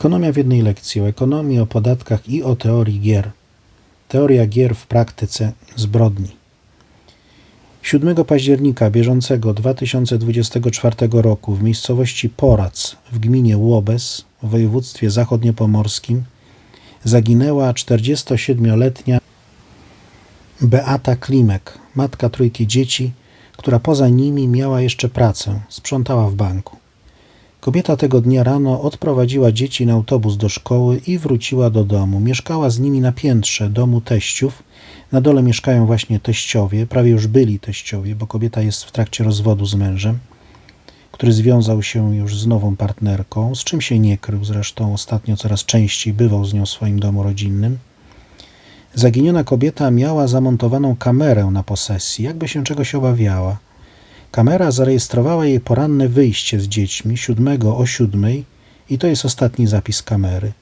Ekonomia w jednej lekcji, o ekonomii, o podatkach i o teorii gier. Teoria gier w praktyce zbrodni. 7 października bieżącego 2024 roku w miejscowości Porac w gminie Łobez w województwie zachodniopomorskim zaginęła 47-letnia Beata Klimek, matka trójki dzieci, która poza nimi miała jeszcze pracę, sprzątała w banku. Kobieta tego dnia rano odprowadziła dzieci na autobus do szkoły i wróciła do domu. Mieszkała z nimi na piętrze domu teściów. Na dole mieszkają właśnie teściowie, prawie już byli teściowie, bo kobieta jest w trakcie rozwodu z mężem, który związał się już z nową partnerką, z czym się nie krył, zresztą ostatnio coraz częściej bywał z nią w swoim domu rodzinnym. Zaginiona kobieta miała zamontowaną kamerę na posesji, jakby się czegoś obawiała. Kamera zarejestrowała jej poranne wyjście z dziećmi 7 o 7 i to jest ostatni zapis kamery.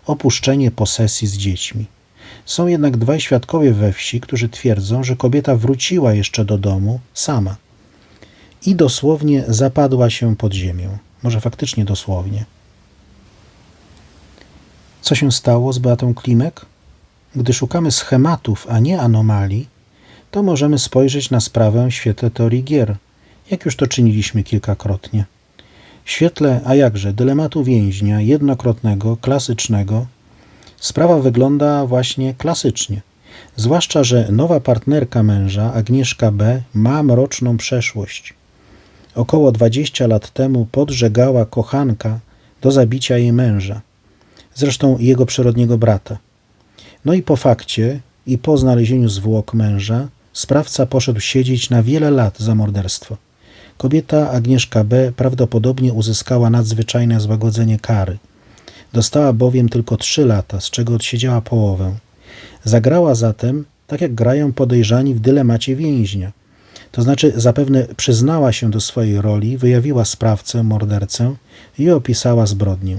Opuszczenie posesji z dziećmi. Są jednak dwaj świadkowie we wsi, którzy twierdzą, że kobieta wróciła jeszcze do domu sama i dosłownie zapadła się pod ziemię. Może faktycznie dosłownie. Co się stało z Beatą Klimek? Gdy szukamy schematów, a nie anomalii, to możemy spojrzeć na sprawę w świetle teorii gier, jak już to czyniliśmy kilkakrotnie. W świetle, a jakże, dylematu więźnia, jednokrotnego, klasycznego, sprawa wygląda właśnie klasycznie. Zwłaszcza, że nowa partnerka męża, Agnieszka B., ma mroczną przeszłość. Około 20 lat temu podżegała kochanka do zabicia jej męża, zresztą jego przyrodniego brata. No i po fakcie i po znalezieniu zwłok męża sprawca poszedł siedzieć na wiele lat za morderstwo. Kobieta Agnieszka B. prawdopodobnie uzyskała nadzwyczajne złagodzenie kary. Dostała bowiem tylko 3 lata, z czego odsiedziała połowę. Zagrała zatem, tak jak grają podejrzani w dylemacie więźnia. To znaczy zapewne przyznała się do swojej roli, wyjawiła sprawcę, mordercę i opisała zbrodnię.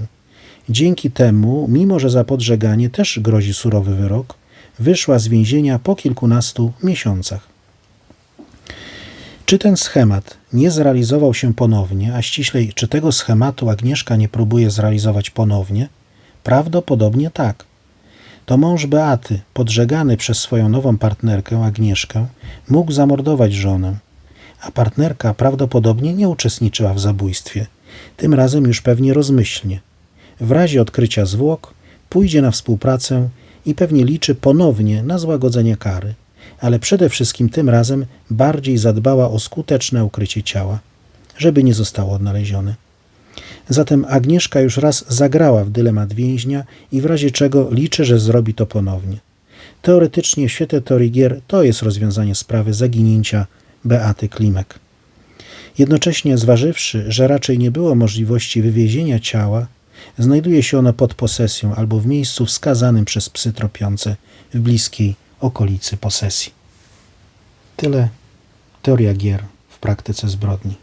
Dzięki temu, mimo że za podżeganie też grozi surowy wyrok, wyszła z więzienia po kilkunastu miesiącach. Czy ten schemat nie zrealizował się ponownie, a ściślej, czy tego schematu Agnieszka nie próbuje zrealizować ponownie? Prawdopodobnie tak. To mąż Beaty, podżegany przez swoją nową partnerkę Agnieszkę, mógł zamordować żonę, a partnerka prawdopodobnie nie uczestniczyła w zabójstwie, tym razem już pewnie rozmyślnie. W razie odkrycia zwłok pójdzie na współpracę i pewnie liczy ponownie na złagodzenie kary, ale przede wszystkim tym razem bardziej zadbała o skuteczne ukrycie ciała, żeby nie zostało odnalezione. Zatem Agnieszka już raz zagrała w dylemat więźnia i w razie czego liczy, że zrobi to ponownie. Teoretycznie w świetle teorii gier to jest rozwiązanie sprawy zaginięcia Beaty Klimek. Jednocześnie zważywszy, że raczej nie było możliwości wywiezienia ciała, znajduje się ono pod posesją albo w miejscu wskazanym przez psy tropiące w bliskiej okolicy posesji. Tyle teoria gier w praktyce zbrodni.